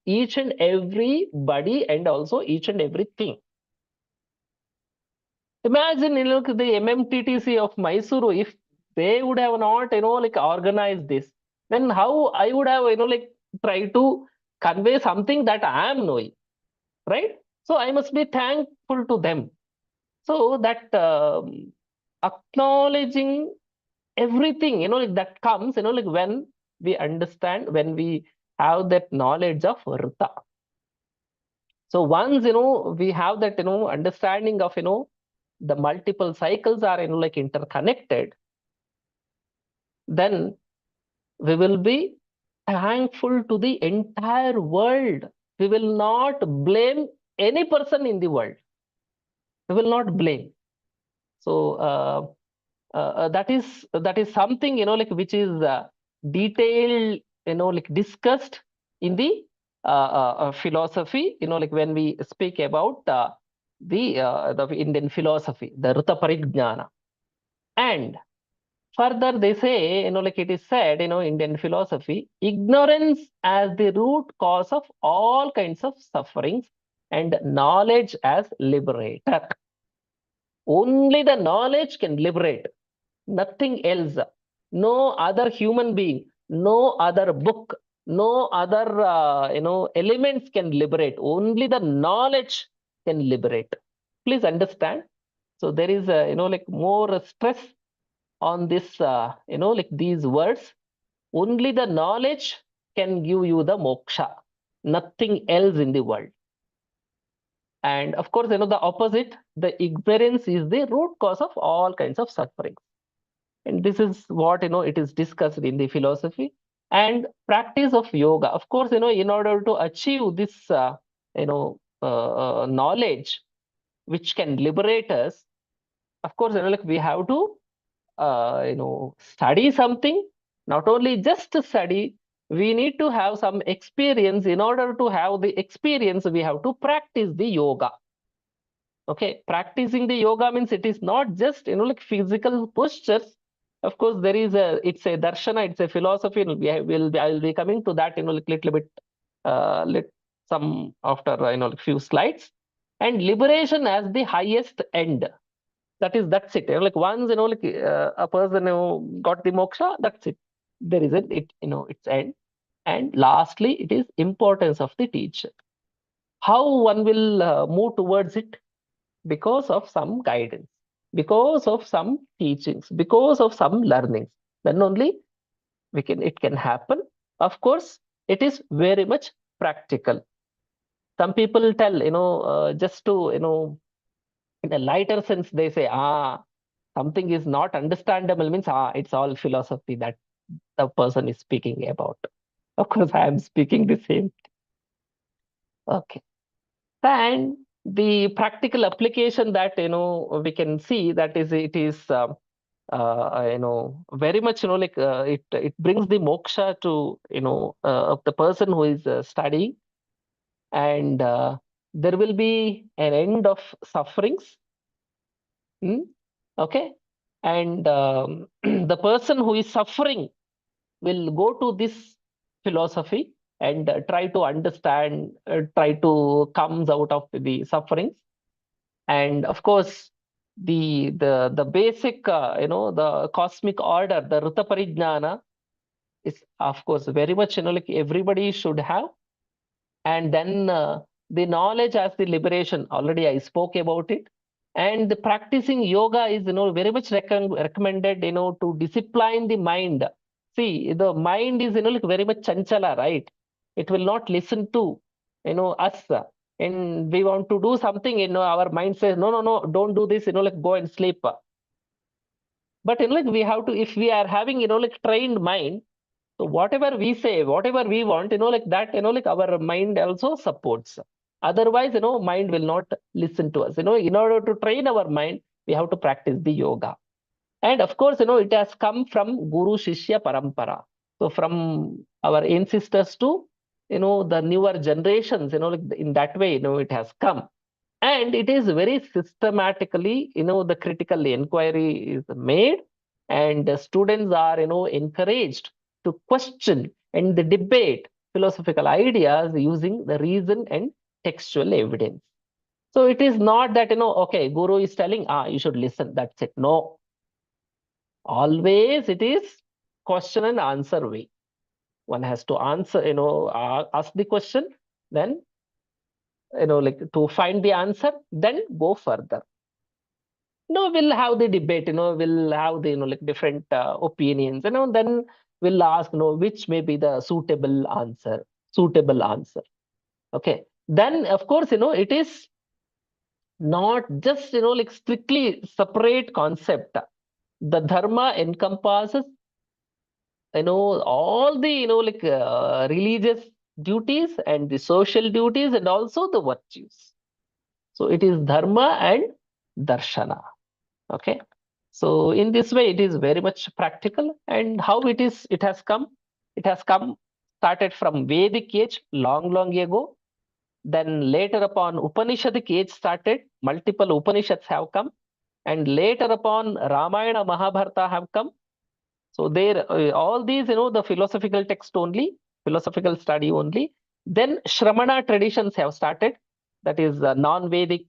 each and everybody, and also each and everything. Imagine, the MMTTC of Mysuru, if they would have not, like organized this, then how I would have, like try to convey something that I am knowing, right? So I must be thankful to them. So that acknowledging everything, like that comes, like when we understand, when we have that knowledge of Rita. So once, we have that, understanding of, the multiple cycles are, like interconnected, then we will be thankful to the entire world. We will not blame any person in the world. We will not blame. So that is something, like which is detailed, like discussed in the philosophy, like when we speak about the Indian philosophy, the Rita Parignyana. And further, they say, like it is said, Indian philosophy, ignorance as the root cause of all kinds of sufferings and knowledge as liberator. Only the knowledge can liberate, nothing else. No other human being, no other book, no other, elements can liberate. Only the knowledge can liberate. Please understand. So there is, like more stress on this, like these words. Only the knowledge can give you the moksha, nothing else in the world. And of course, the opposite, the ignorance is the root cause of all kinds of sufferings. And this is what, it is discussed in the philosophy. And practice of yoga. Of course, in order to achieve this, knowledge, which can liberate us, of course, like we have to, study something, not only just study, we need to have some experience. In order to have the experience, we have to practice the yoga. Okay, practicing the yoga means it is not just, like physical postures. Of course, there is it's a darshana, it's a philosophy. I will be coming to that, like little bit, some after, like few slides. And liberation as the highest end. That's it. Like once, like a person got the moksha, that's it. There isn't it, its end. And lastly, it is importance of the teacher. How one will move towards it? Because of some guidance, because of some teachings, because of some learnings. Then only it can happen. Of course, it is very much practical. Some people tell, just to, in a lighter sense, they say, something is not understandable means, it's all philosophy that the person is speaking about. Of course, I am speaking the same. Okay. And the practical application that, we can see that is, it is, very much, like it brings the moksha to, of the person who is studying. And there will be an end of sufferings. Okay. And the person who is suffering will go to this philosophy and try to understand, try to comes out of the sufferings. And of course, the basic, the cosmic order, the Rita Parignyana is, of course, very much, like everybody should have. And then the knowledge as the liberation, already I spoke about it. And the practicing yoga is, very much recommended, to discipline the mind. See, the mind is, like very much chanchala, right? It will not listen to, us. And we want to do something, our mind says, no, don't do this, like go and sleep. But, like we have to, if we are having, like trained mind, so whatever we say, whatever we want, like that, like our mind also supports. Otherwise, mind will not listen to us. In order to train our mind, we have to practice the yoga. And of course, it has come from Guru Shishya Parampara. So from our ancestors to, the newer generations, like in that way, it has come. And it is very systematically, the critical inquiry is made, and the students are, encouraged to question and debate philosophical ideas using the reason and textual evidence. So it is not that, okay, Guru is telling, you should listen, that's it. No. Always it is question and answer way. One has to answer, ask the question, then, like to find the answer, then go further. We'll have the debate, we'll have the, like different opinions, then we'll ask, which may be the suitable answer. Okay. Then, of course, it is not just, like strictly separate concept. The dharma encompasses, all the, like religious duties and the social duties and also the virtues. So it is dharma and darshana. Okay. So in this way, it is very much practical. And how it has come started from Vedic age, long ago. Then later upon Upanishadic age started, multiple Upanishads have come, and later upon Ramayana, Mahabharata have come. So there, all these, the philosophical text only, philosophical study only. Then Shramana traditions have started, that is non-Vedic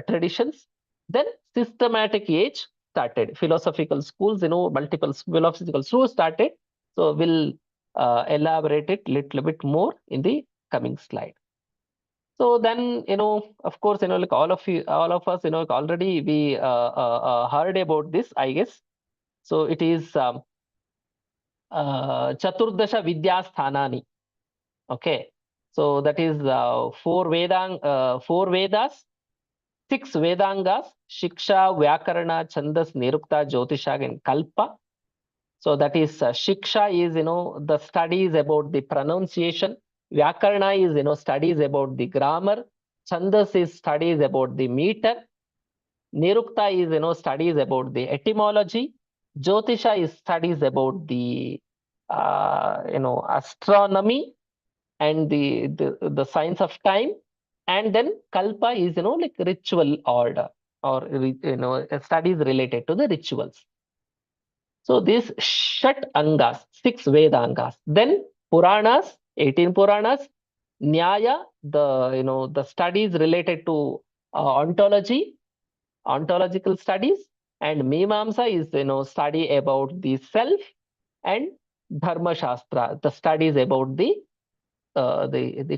traditions. Then systematic age started, philosophical schools, multiple philosophical schools started. So we'll elaborate it little bit more in the coming slide. So then, of course, like all of us, already we heard about this, I guess. So it is Chaturdasha Vidya Sthanani. Okay. So that is four Vedas, 6 Vedangas, Shiksha, Vyakarana, Chandas, Nirukta, Jyotisha, and Kalpa. So that is Shiksha is, the studies about the pronunciation. Vyakarana is, studies about the grammar. Chandas is studies about the meter. Nirukta is, studies about the etymology. Jyotisha is studies about the, astronomy and the science of time. And then Kalpa is, like ritual order or, studies related to the rituals. So these Shat Angas, 6 Vedangas. Then Puranas, 18 Puranas. Nyaya, the studies related to ontology, ontological studies. And Mimamsa is, study about the self. And Dharma Shastra, the studies about the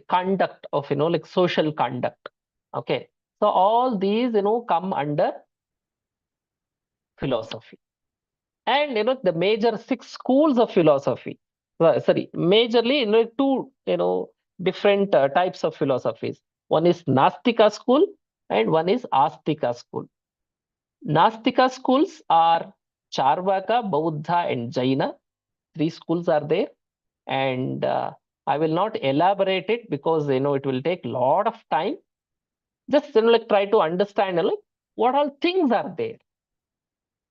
conduct of, like social conduct. Okay. So all these, come under philosophy. And, the major 6 schools of philosophy, sorry, majorly, 2, different types of philosophies. One is Nastika school and one is Astika school. Nastika schools are Charvaka, Buddha, and Jaina. 3 schools are there. And I will not elaborate it because, it will take a lot of time. Just, like try to understand, like what all things are there.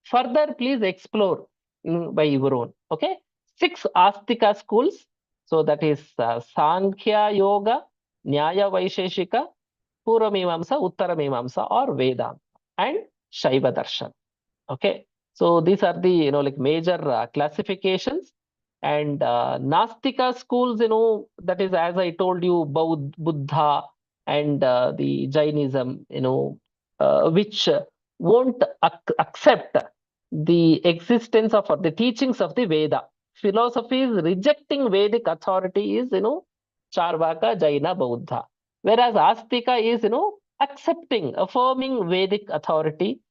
Further, please explore by your own. Okay. 6 Astika schools. So that is Sankhya Yoga, Nyaya Vaisheshika, Purva Mimamsa, Uttara Mimamsa, or Vedanta, and Shaiva Darshan. Okay. So these are the, like major classifications. And Nastika schools, that is, as I told you, Buddha and the Jainism, which won't accept the existence of or the teachings of the Veda. Philosophies rejecting Vedic authority is, Charvaka, Jaina, Buddha. Whereas Astika is, accepting, affirming Vedic authority.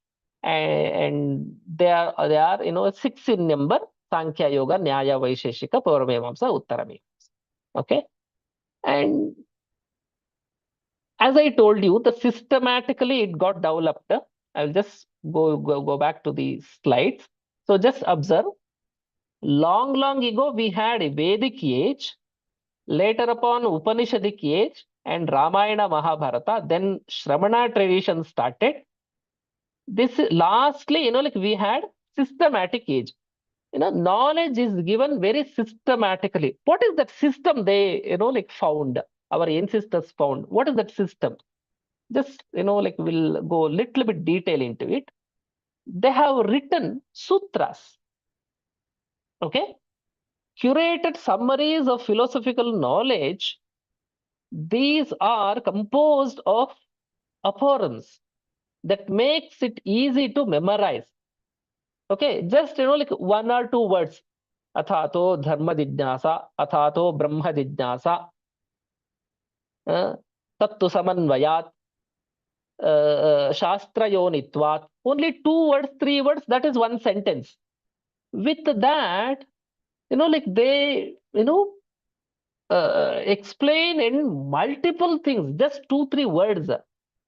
And they are, 6 in number: Sankhya Yoga, Nyaya Vaisheshika, Purva Mimamsa, Uttara Mimamsa. Okay. And as I told you, the systematically it got developed. I'll just go back to the slides. So just observe. Long ago, we had a Vedic age. Later upon Upanishadic age and Ramayana, Mahabharata. Then Shramana tradition started. This lastly, like we had systematic age. Knowledge is given very systematically. What is that system they, like found, our ancestors found? What is that system? Just, like we'll go a little bit detail into it. They have written sutras. Okay. Curated summaries of philosophical knowledge. These are composed of aphorisms that makes it easy to memorize. Okay, just, like 1 or 2 words. Athato dharma jignasa, athato brahma jignasa, tattu samanvayat, shastra yonitvat. Only 2 words, 3 words, that is 1 sentence. With that, like they, explain in multiple things, just 2-3 words.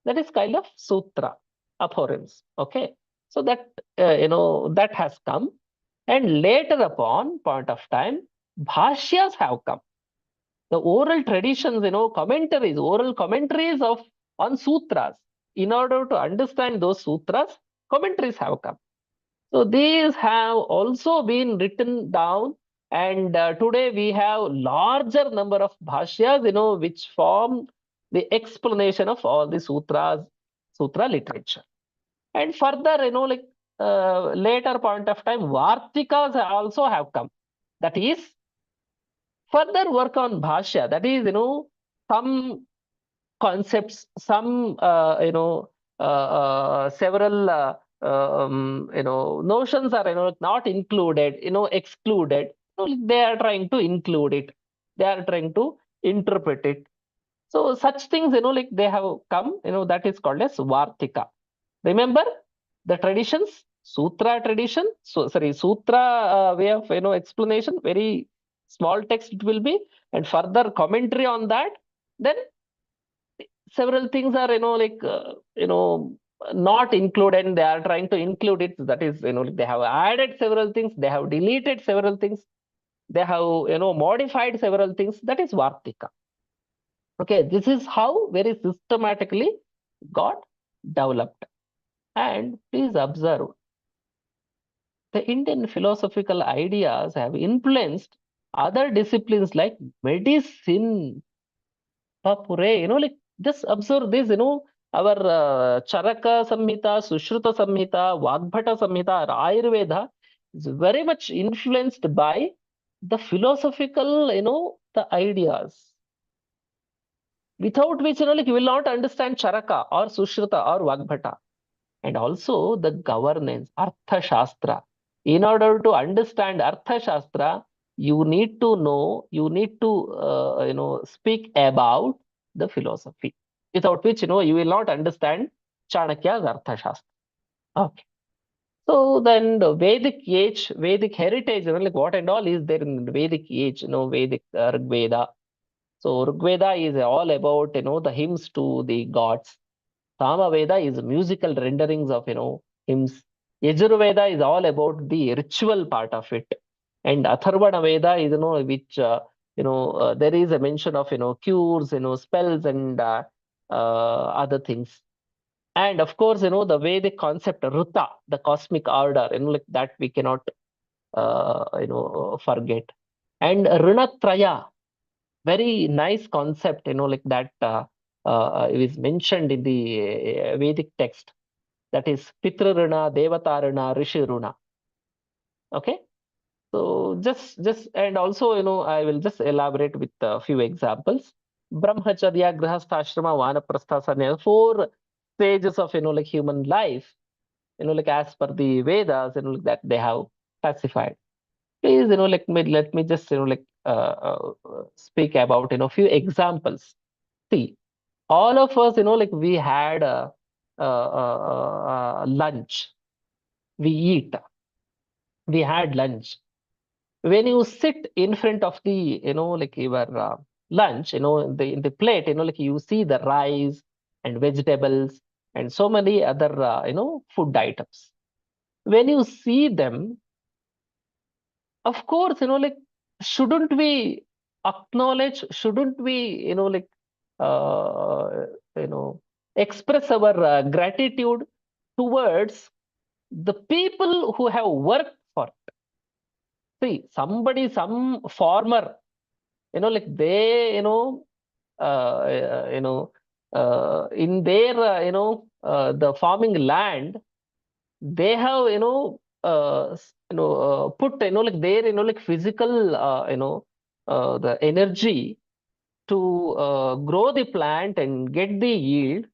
That is kind of sutra, aphorisms. Okay. So that, that has come. And later upon point of time, bhashyas have come. The oral traditions, commentaries, oral commentaries on sutras. In order to understand those sutras, commentaries have come. So these have also been written down And today we have larger number of bhashyas, which form the explanation of all the sutra literature. And further, like later point of time, Vartikas also have come. That is further work on bhashya. That is, some concepts, some several notions are not included, excluded. They are trying to include it. They are trying to interpret it. So such things, like they have come, that is called as Vartika. Remember the traditions, sutra tradition. So sorry, sutra way of explanation. Very small text it will be, and further commentary on that. Then several things are not included, and they are trying to include it. That is, they have added several things, they have deleted several things, they have modified several things. That is Vartika. Okay, this is how very systematically got developed. And please observe, the Indian philosophical ideas have influenced other disciplines like medicine. Papure, like just observe this, our Charaka Samhita, Sushruta Samhita, Vagbhata Samhita, Ayurveda is very much influenced by the philosophical, the ideas. Without which, like you will not understand Charaka or Sushruta or Vagbhata. And also the governance, Artha Shastra. In order to understand Artha Shastra, you need to know, you need to, speak about the philosophy. Without which, you will not understand Chanakya's Artha Shastra. Okay. So then the Vedic age, Vedic heritage, like what and all is there in the Vedic age, Vedic Rigveda. So Rigveda is all about, the hymns to the gods. Samaveda is musical renderings of, hymns. Yajurveda is all about the ritual part of it. And Atharvana Veda is, which, there is a mention of, cures, spells and other things. And of course, the Vedic concept, Ruta, the cosmic order, like that we cannot, forget. And Rinatraya, very nice concept, like that is mentioned in the Vedic text. That is Pitraruna, Devataruna, Rishiruna. Okay. So just and also, I will just elaborate with a few examples. Brahmacharya, Grihastha-ashrama, Vanaprastha, Sannyasa, 4 stages of, like human life, like as per the Vedas, like that they have classified. Please, let me just, like speak about, few examples. See, all of us, like we had lunch. We eat. We had lunch. When you sit in front of the, like your lunch, in the plate, like you see the rice and vegetables and so many other, food items. When you see them, of course, like, shouldn't we acknowledge, shouldn't we, like, express our gratitude towards the people who have worked for it? See, somebody, some farmer, like they, in their, the farming land, they have, put, like their, like physical, the energy to grow the plant and get the yield.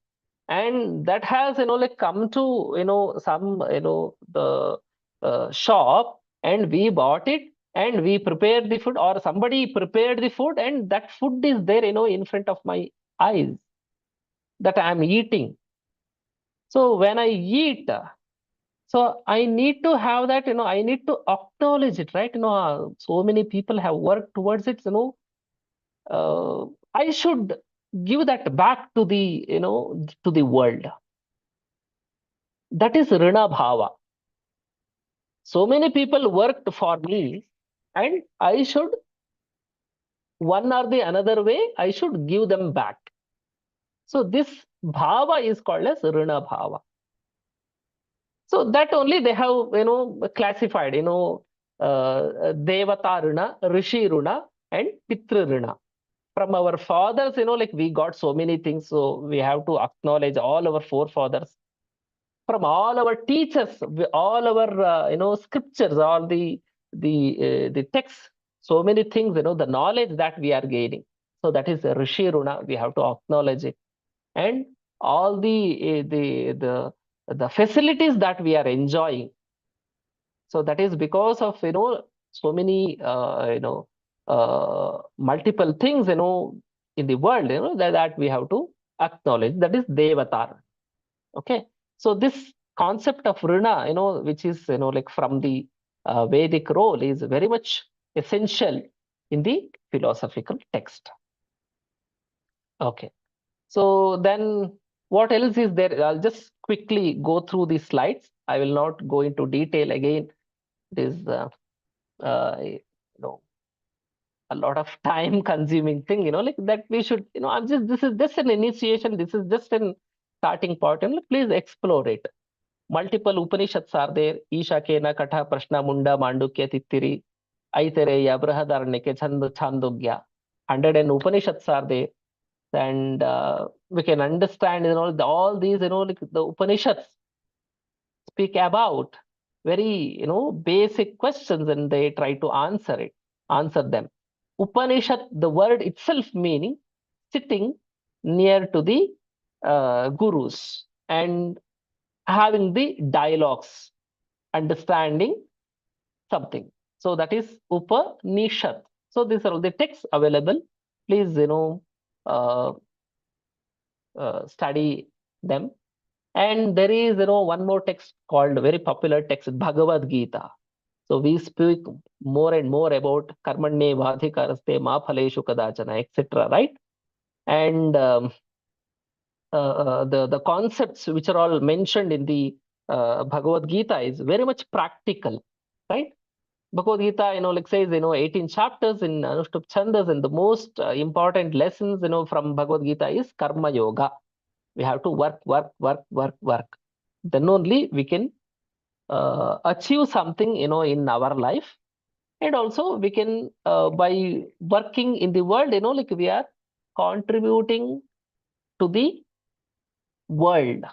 And that has, like come to, some, the shop, and we bought it and we prepared the food, or somebody prepared the food, and that food is there, in front of my eyes that I am eating. So when I eat, so I need to have that, I need to acknowledge it, right? So many people have worked towards it, I should give that back to the, to the world. That is Rina Bhava. So many people worked for me, and I should, one or the another way, I should give them back. So this Bhava is called as Rina Bhava. So that only they have, classified, Devata Runa, Rishi Runa, and Pitru Runa. From our fathers, like we got so many things, so we have to acknowledge all our forefathers. From all our teachers, all our scriptures, all the texts, so many things, the knowledge that we are gaining. So that is Rishi Runa. We have to acknowledge it, and all the facilities that we are enjoying. So that is because of so many multiple things in the world that we have to acknowledge. That is Devatar. Okay, so this concept of Runa, which is like from the Vedic role, is very much essential in the philosophical text. Okay, so then what else is there? I'll just quickly go through these slides. I will not go into detail again. It is a lot of time consuming thing, like that we should, this is just an initiation. This is just an starting point, and please explore it. Multiple Upanishads are there. Isha Kena, Katha, Prashna, Munda, Mandukya, Tittiri, Aitareya, Brihadaranyaka, Chandogya. 100 Upanishads are there. And we can understand, all these, like the Upanishads speak about very, basic questions, and they try to answer them. Upanishad, the word itself meaning sitting near to the gurus and having the dialogues, understanding something. So that is Upanishad. So these are all the texts available. Please, study them. And there is, one more text called, very popular text, Bhagavad Gita. So we speak more and more about Karmanne Vadhikaraste Ma Phaleshu Kadachana, etc. Right? And the concepts which are all mentioned in the Bhagavad Gita is very much practical, right? Bhagavad Gita, like says, 18 chapters in Anushtup Chandas, and the most important lessons, from Bhagavad Gita is Karma Yoga. We have to work. Then only we can achieve something, in our life. And also we can, by working in the world, like we are contributing to the world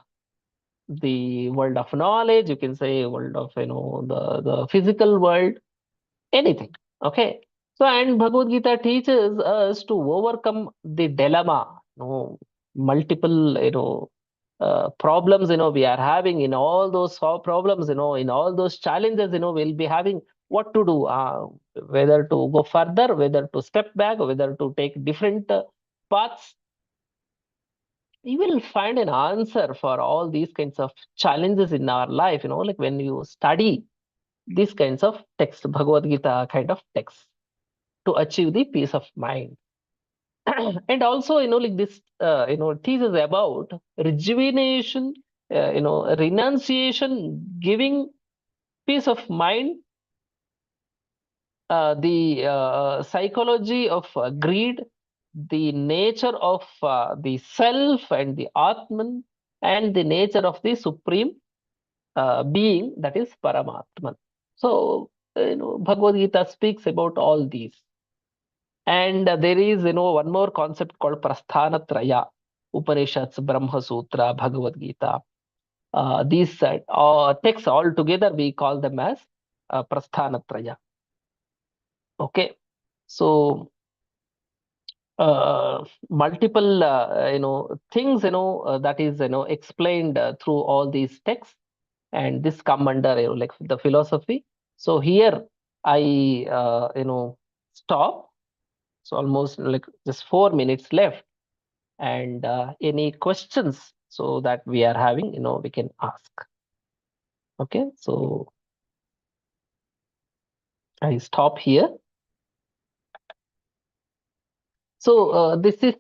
of knowledge, you can say, world of, the physical world, anything. Okay. So, and Bhagavad Gita teaches us to overcome the dilemma, multiple, problems, we are having. In all those problems, in all those challenges, we'll be having what to do, whether to go further, whether to step back, whether to take different paths. You will find an answer for all these kinds of challenges in our life, like when you study these kinds of texts, Bhagavad Gita kind of texts, to achieve the peace of mind. And also, like this, teaches about rejuvenation, renunciation, giving peace of mind, the psychology of greed, the nature of the self and the Atman, and the nature of the supreme being, that is Paramatman. So, Bhagavad Gita speaks about all these. And there is, one more concept called Prasthana Traya, Upanishads, Brahma Sutra, Bhagavad Gita. These texts all together, we call them as Prasthana Traya. Okay. So, multiple, things, that is, explained through all these texts. And this come under, like the philosophy. So here I, stop. So almost like just 4 minutes left. And any questions so that we are having, we can ask. Okay, so I stop here. So this is